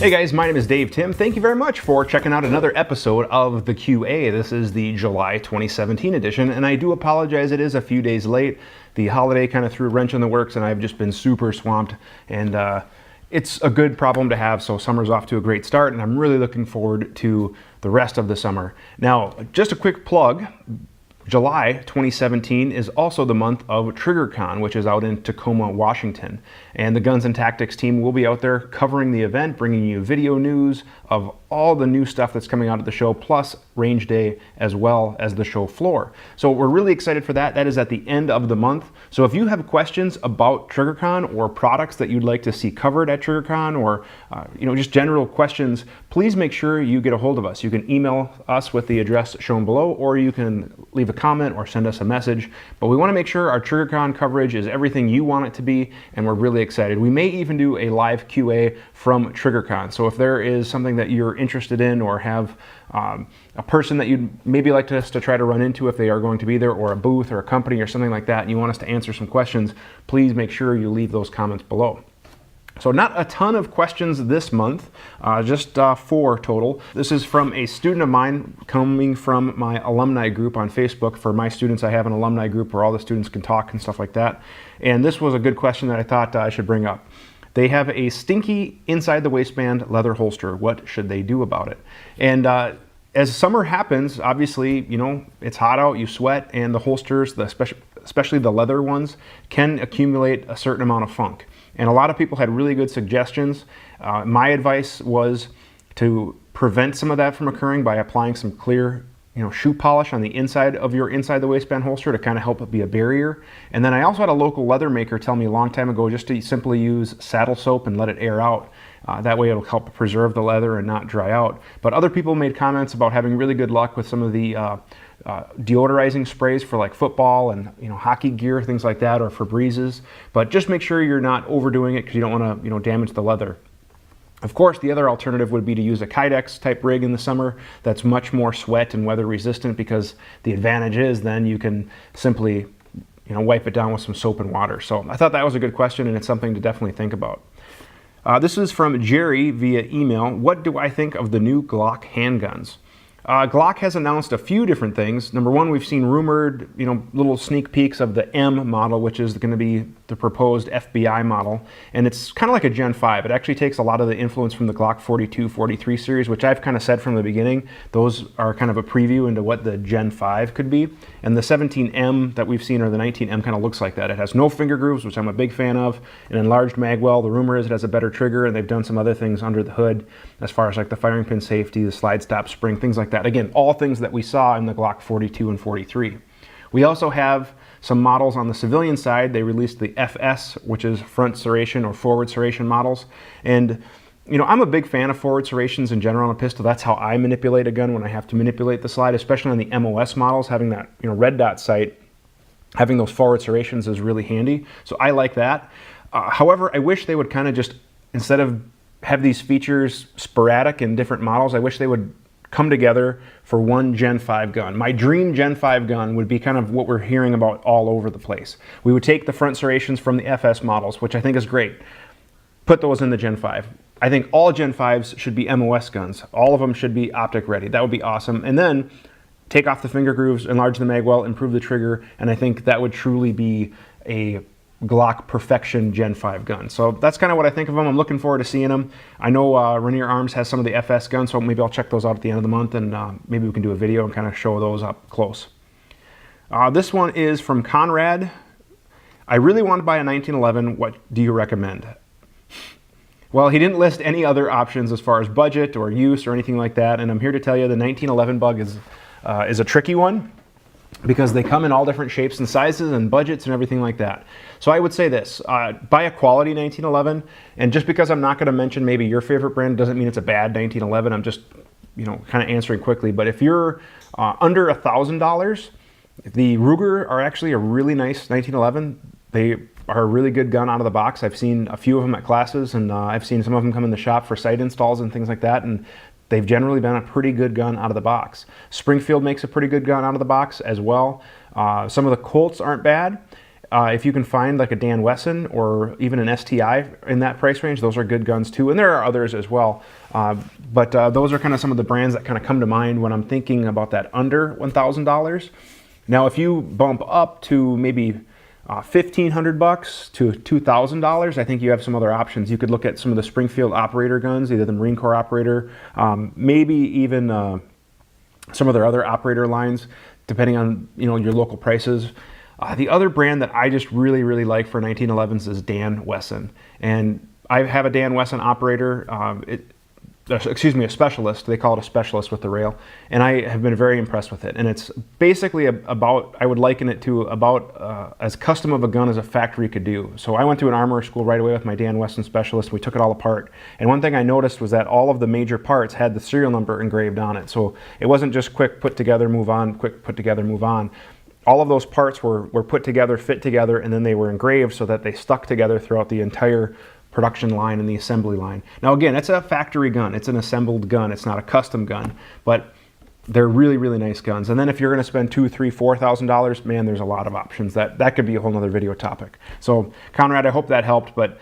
Hey guys, my name is Dave Tim. Thank you very much for checking out another episode of the QA. This is the July 2017 edition, and I do apologize, it is a few days late. The holiday kind of threw a wrench in the works, and I've just been super swamped, and it's a good problem to have. So summer's off to a great start, and I'm really looking forward to the rest of the summer. Now, just a quick plug. July 2017 is also the month of TriggerCon, which is out in Tacoma, Washington. And the Guns and Tactics team will be out there covering the event, bringing you video news of all the new stuff that's coming out at the show, plus range day as well as the show floor. So we're really excited for that. That is at the end of the month. So if you have questions about TriggerCon or products that you'd like to see covered at TriggerCon, or just general questions, please make sure you get a hold of us. You can email us with the address shown below, or you can leave a comment or send us a message. But we want to make sure our TriggerCon coverage is everything you want it to be, and we're really excited. We may even do a live QA from TriggerCon. So if there is something that you're interested in, or have a person that you'd maybe like us to try to run into if they are going to be there, or a booth or a company or something like that, and you want us to answer some questions, please make sure you leave those comments below. So not a ton of questions this month, just 4 total. This is from a student of mine coming from my alumni group on Facebook. For my students, I have an alumni group where all the students can talk and stuff like that. And this was a good question that I thought I should bring up. They have a stinky inside the waistband leather holster. What should they do about it? And as summer happens, obviously, it's hot out, you sweat, and the holsters, especially the leather ones, can accumulate a certain amount of funk. And a lot of people had really good suggestions. My advice was to prevent some of that from occurring by applying some clear shoe polish on the inside of your inside the waistband holster to kind of help it be a barrier. And then I also had a local leather maker tell me a long time ago just to simply use saddle soap and let it air out. That way it'll help preserve the leather and not dry out. But other people made comments about having really good luck with some of the deodorizing sprays for like football and hockey gear, things like that, or for breezes. But just make sure you're not overdoing it, because you don't want to damage the leather. Of course, the other alternative would be to use a Kydex type rig in the summer that's much more sweat and weather resistant, because the advantage is then you can simply wipe it down with some soap and water. So I thought that was a good question, and it's something to definitely think about. This is from Jerry via email. What do I think of the new Glock handguns? Glock has announced a few different things. Number one, we've seen rumored, little sneak peeks of the M model, which is going to be the proposed FBI model. And it's kind of like a Gen 5. It actually takes a lot of the influence from the Glock 42, 43 series, which I've kind of said from the beginning. Those are kind of a preview into what the Gen 5 could be. And the 17M that we've seen, or the 19M, kind of looks like that. It has no finger grooves, which I'm a big fan of, an enlarged magwell. The rumor is it has a better trigger, and they've done some other things under the hood as far as like the firing pin safety, the slide stop spring, things like that. Again, all things that we saw in the Glock 42 and 43. We also have some models on the civilian side. They released the FS, which is front serration or forward serration models. And I'm a big fan of forward serrations in general on a pistol. That's how I manipulate a gun when I have to manipulate the slide, especially on the MOS models. Having that red dot sight, having those forward serrations is really handy. So I like that. However, I wish they would kind of just, instead of have these features sporadic in different models, I wish they would come together for one Gen 5 gun. My dream Gen 5 gun would be kind of what we're hearing about all over the place. We would take the front serrations from the FS models, which I think is great, put those in the Gen 5. I think all Gen 5s should be MOS guns. All of them should be optic ready. That would be awesome. And then take off the finger grooves, enlarge the magwell, improve the trigger, and I think that would truly be a Glock perfection Gen 5 gun. So that's kind of what I think of them. I'm looking forward to seeing them. I know Rainier Arms has some of the FS guns, so maybe I'll check those out at the end of the month, and maybe we can do a video and kind of show those up close. This one is from Conrad. I really want to buy a 1911. What do you recommend? Well, he didn't list any other options as far as budget or use or anything like that, and I'm here to tell you the 1911 bug is a tricky one, because they come in all different shapes and sizes and budgets and everything like that. So I would say this, buy a quality 1911, and just because I'm not going to mention maybe your favorite brand doesn't mean it's a bad 1911. I'm just, kind of answering quickly. But if you're under $1,000, the Ruger are actually a really nice 1911. They are a really good gun out of the box. I've seen a few of them at classes, and I've seen some of them come in the shop for sight installs and things like that, and they've generally been a pretty good gun out of the box. Springfield makes a pretty good gun out of the box as well. Some of the Colts aren't bad. if you can find like a Dan Wesson or even an STI in that price range, those are good guns too. And there are others as well. But those are kind of some of the brands that kind of come to mind when I'm thinking about that under $1,000. Now, if you bump up to maybe $1,500 to $2,000, I think you have some other options. You could look at some of the Springfield Operator guns, either the Marine Corps Operator, maybe even some of their other Operator lines, depending on your local prices. The other brand that I just really, really like for 1911s is Dan Wesson. And I have a Dan Wesson Operator, a specialist. They call it a specialist with the rail. And I have been very impressed with it. And it's basically about, I would liken it to about as custom of a gun as a factory could do. So I went to an armorer school right away with my Dan Wesson specialist. We took it all apart. And one thing I noticed was that all of the major parts had the serial number engraved on it. So it wasn't just quick put together, move on, quick put together, move on. All of those parts were put together, fit together, and then they were engraved so that they stuck together throughout the entire production line and the assembly line. Now again, it's a factory gun. It's an assembled gun. It's not a custom gun, but they're really, really nice guns. And then if you're going to spend $2,000, $3,000, $4,000, man, there's a lot of options. That could be a whole nother video topic. So Conrad, I hope that helped, but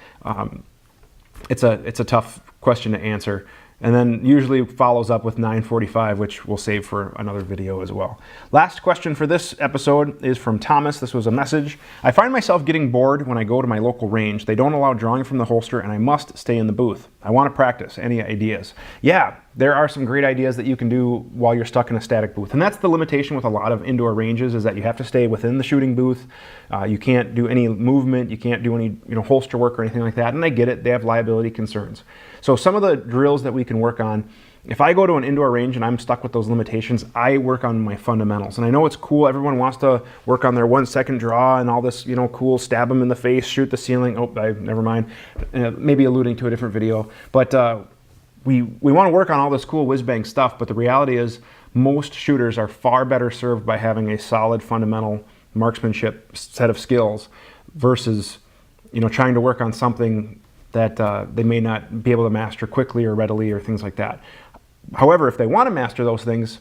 it's a tough question to answer. And then usually follows up with 945, which we'll save for another video as well. Last question for this episode is from Thomas. This was a message. I find myself getting bored when I go to my local range. They don't allow drawing from the holster and I must stay in the booth. I want to practice. Any ideas? Yeah, there are some great ideas that you can do while you're stuck in a static booth. And that's the limitation with a lot of indoor ranges, is that you have to stay within the shooting booth. You can't do any movement. You can't do any holster work or anything like that. And I get it. They have liability concerns. So some of the drills that we can work on, if I go to an indoor range and I'm stuck with those limitations, I work on my fundamentals. And I know it's cool. Everyone wants to work on their 1 second draw and all this, cool, stab them in the face, shoot the ceiling. Oh, never mind. Maybe alluding to a different video. But we want to work on all this cool whiz-bang stuff. But the reality is most shooters are far better served by having a solid fundamental marksmanship set of skills versus, trying to work on something that they may not be able to master quickly or readily or things like that. However, if they want to master those things,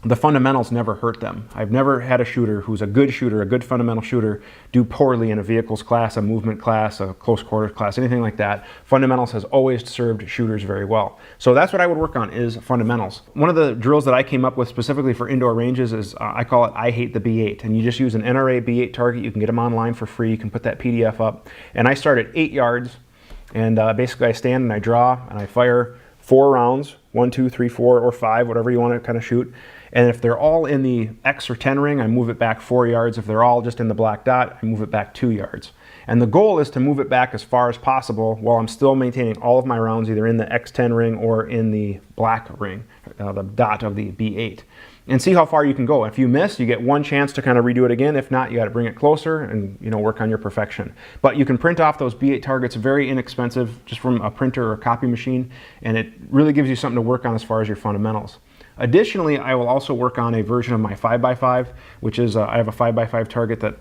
the fundamentals never hurt them. I've never had a shooter who's a good shooter, a good fundamental shooter, do poorly in a vehicles class, a movement class, a close quarters class, anything like that. Fundamentals has always served shooters very well. So that's what I would work on, is fundamentals. One of the drills that I came up with specifically for indoor ranges is, I call it I Hate the B8. And you just use an NRA B8 target. You can get them online for free. You can put that PDF up. And I start at 8 yards. And basically I stand and I draw and I fire 4 rounds, 1, 2, 3, 4, or 5, whatever you want to kind of shoot. And if they're all in the X or 10 ring, I move it back 4 yards. If they're all just in the black dot, I move it back 2 yards. And the goal is to move it back as far as possible while I'm still maintaining all of my rounds either in the X10 ring or in the black ring, the dot of the B8. And see how far you can go. If you miss, you get one chance to kind of redo it again. If not, you got to bring it closer and work on your perfection. But you can print off those B8 targets, very inexpensive, just from a printer or a copy machine, and it really gives you something to work on as far as your fundamentals. Additionally, I will also work on a version of my 5x5, which is, I have a 5x5 target that,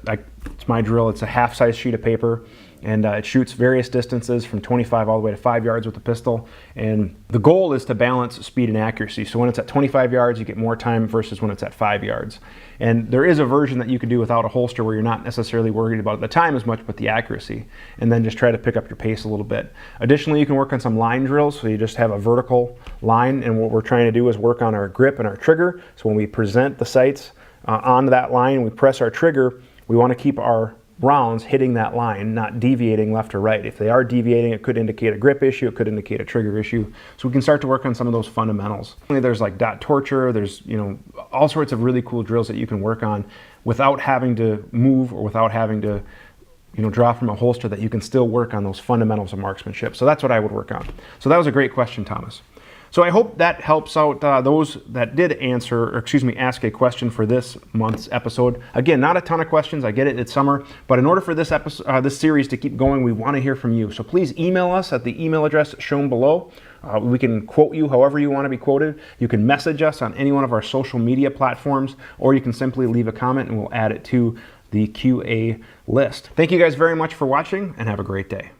it's my drill. It's a half-size sheet of paper, and it shoots various distances from 25 all the way to 5 yards with the pistol. And the goal is to balance speed and accuracy. So when it's at 25 yards, you get more time versus when it's at 5 yards. And there is a version that you can do without a holster where you're not necessarily worried about the time as much, but the accuracy, and then just try to pick up your pace a little bit. Additionally, you can work on some line drills. So you just have a vertical line, and what we're trying to do is work on our grip and our trigger. So when we present the sights onto that line, we press our trigger, we want to keep our rounds hitting that line, not deviating left or right. If they are deviating, it could indicate a grip issue, it could indicate a trigger issue. So we can start to work on some of those fundamentals. There's like dot torture, there's all sorts of really cool drills that you can work on without having to move or without having to draw from a holster, that you can still work on those fundamentals of marksmanship. So that's what I would work on. So that was a great question, Thomas. So I hope that helps out those that did ask a question for this month's episode. Again, not a ton of questions. I get it, it's summer. But in order for this episode, this series to keep going, we want to hear from you. So please email us at the email address shown below. We can quote you however you want to be quoted. You can message us on any one of our social media platforms, or you can simply leave a comment and we'll add it to the QA list. Thank you guys very much for watching, and have a great day.